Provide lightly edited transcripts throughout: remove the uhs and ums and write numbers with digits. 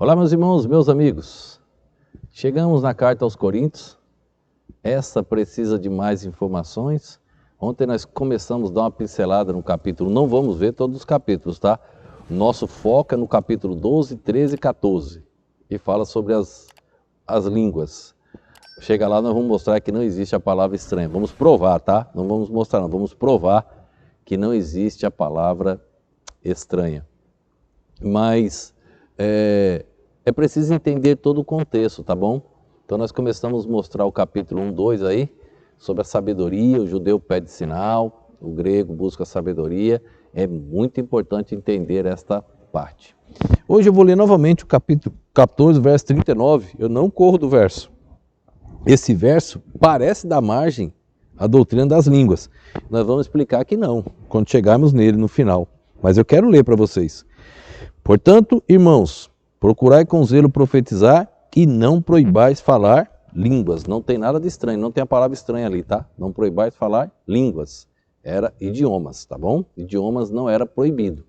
Olá, meus irmãos, meus amigos. Chegamos na carta aos Coríntios. Essa precisa de mais informações. Ontem nós começamos a dar uma pincelada no capítulo. Não vamos ver todos os capítulos, tá? Nosso foco é no capítulo 12, 13 e 14. E fala sobre as línguas. Chega lá, nós vamos mostrar que não existe a palavra estranha. Vamos provar, tá? Não vamos mostrar, não. Vamos provar que não existe a palavra estranha. Mas é preciso entender todo o contexto, tá bom? Então nós começamos a mostrar o capítulo 1, 2 aí, sobre a sabedoria. O judeu pede sinal, o grego busca sabedoria. É muito importante entender esta parte. Hoje eu vou ler novamente o capítulo 14, verso 39. Eu não corro do verso. Esse verso parece dar margem à doutrina das línguas. Nós vamos explicar que não, quando chegarmos nele no final. Mas eu quero ler para vocês. Portanto, irmãos, procurai com zelo profetizar e não proibais falar línguas. Não tem nada de estranho, não tem a palavra estranha ali, tá? Não proibais falar línguas. Era idiomas, tá bom? Idiomas não era proibido.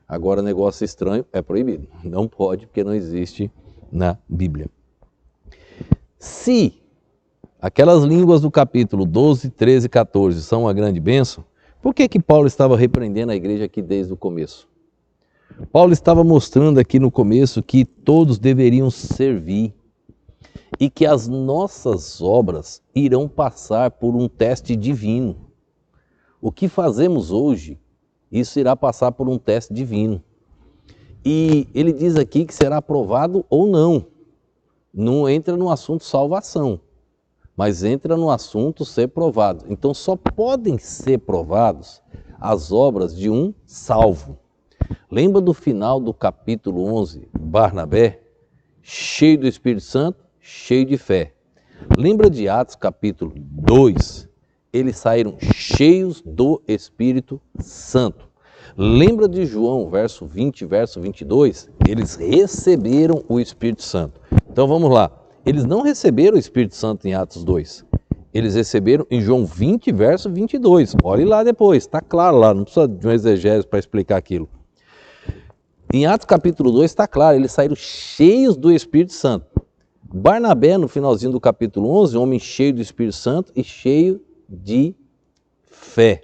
Agora, negócio estranho é proibido. Não pode, porque não existe na Bíblia. Se aquelas línguas do capítulo 12, 13 e 14 são uma grande bênção, por que Paulo estava repreendendo a igreja aqui desde o começo? Paulo estava mostrando aqui no começo que todos deveriam servir e que as nossas obras irão passar por um teste divino. O que fazemos hoje, isso irá passar por um teste divino. E ele diz aqui que será aprovado ou não. Não entra no assunto salvação, mas entra no assunto ser provado. Então só podem ser provados as obras de um salvo. Lembra do final do capítulo 11, Barnabé, cheio do Espírito Santo, cheio de fé. Lembra de Atos capítulo 2, eles saíram cheios do Espírito Santo. Lembra de João, verso 20, verso 22, eles receberam o Espírito Santo. Então vamos lá, eles não receberam o Espírito Santo em Atos 2, eles receberam em João 20, verso 22. Olhe lá depois, está claro lá, não precisa de um exegese para explicar aquilo. Em Atos capítulo 2 está claro, eles saíram cheios do Espírito Santo. Barnabé, no finalzinho do capítulo 11, homem cheio do Espírito Santo e cheio de fé.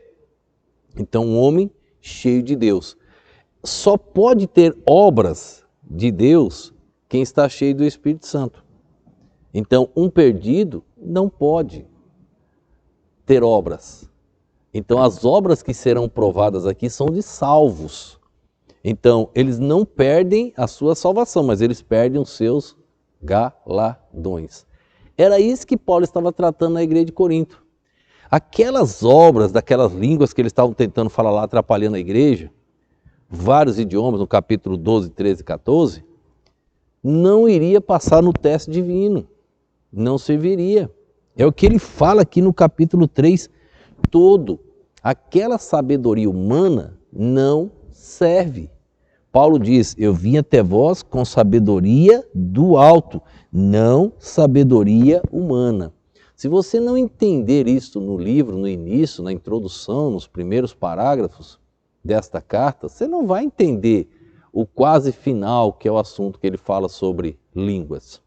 Então, um homem cheio de Deus. Só pode ter obras de Deus quem está cheio do Espírito Santo. Então, um perdido não pode ter obras. Então, as obras que serão provadas aqui são de salvos. Então, eles não perdem a sua salvação, mas eles perdem os seus galardões. Era isso que Paulo estava tratando na igreja de Corinto. Aquelas obras, daquelas línguas que eles estavam tentando falar lá, atrapalhando a igreja, vários idiomas no capítulo 12, 13 e 14, não iria passar no teste divino, não serviria. É o que ele fala aqui no capítulo 3 todo. Aquela sabedoria humana não serve. Paulo diz, eu vim até vós com sabedoria do alto, não sabedoria humana. Se você não entender isso no livro, no início, na introdução, nos primeiros parágrafos desta carta, você não vai entender o quase final, que é o assunto que ele fala sobre línguas,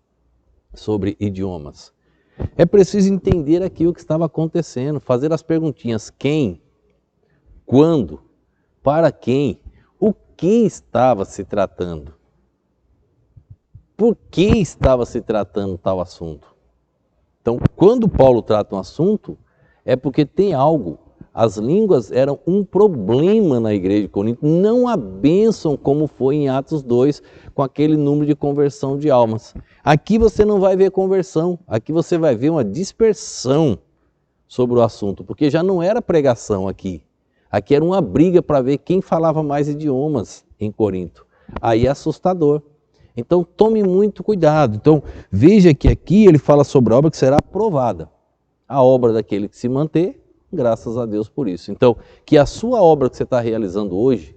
sobre idiomas. É preciso entender aqui o que estava acontecendo, fazer as perguntinhas: quem, quando, para quem, o que estava se tratando, por que estava se tratando tal assunto. Então, quando Paulo trata um assunto, é porque tem algo. As línguas eram um problema na igreja de Corinto, não a bênção como foi em Atos 2, com aquele número de conversão de almas. Aqui você não vai ver conversão, aqui você vai ver uma dispersão sobre o assunto, porque já não era pregação aqui. Aqui era uma briga para ver quem falava mais idiomas em Corinto. Aí é assustador. Então tome muito cuidado. Então veja que aqui ele fala sobre a obra que será aprovada. A obra daquele que se manter, graças a Deus por isso. Então, que a sua obra que você está realizando hoje,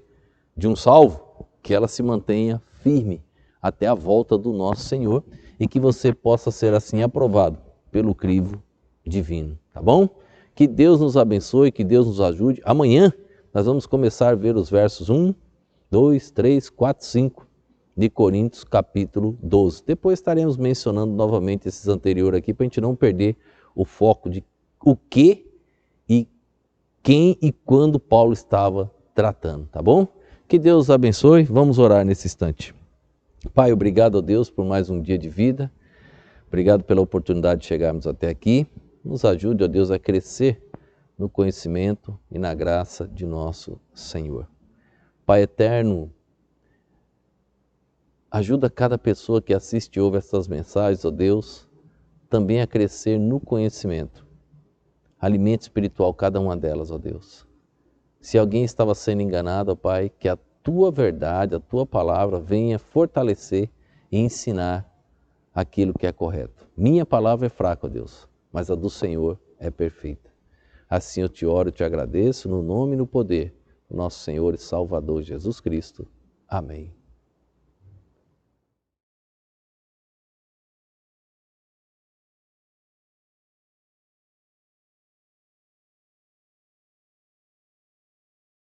de um salvo, que ela se mantenha firme até a volta do nosso Senhor e que você possa ser assim aprovado pelo crivo divino, tá bom? Que Deus nos abençoe, que Deus nos ajude. Amanhã nós vamos começar a ver os versos 1, 2, 3, 4, 5 de Coríntios capítulo 12. Depois estaremos mencionando novamente esses anteriores aqui para a gente não perder o foco de o que e quem e quando Paulo estava tratando, tá bom? Que Deus abençoe, vamos orar nesse instante. Pai, obrigado a Deus por mais um dia de vida, obrigado pela oportunidade de chegarmos até aqui, nos ajude, ó Deus, a crescer no conhecimento e na graça de nosso Senhor. Pai eterno, ajuda cada pessoa que assiste e ouve essas mensagens, ó Deus, também a crescer no conhecimento. Alimento espiritual cada uma delas, ó Deus. Se alguém estava sendo enganado, ó Pai, que a Tua verdade, a Tua palavra venha fortalecer e ensinar aquilo que é correto. Minha palavra é fraca, ó Deus, mas a do Senhor é perfeita. Assim eu te oro e te agradeço no nome e no poder do nosso Senhor e Salvador Jesus Cristo. Amém.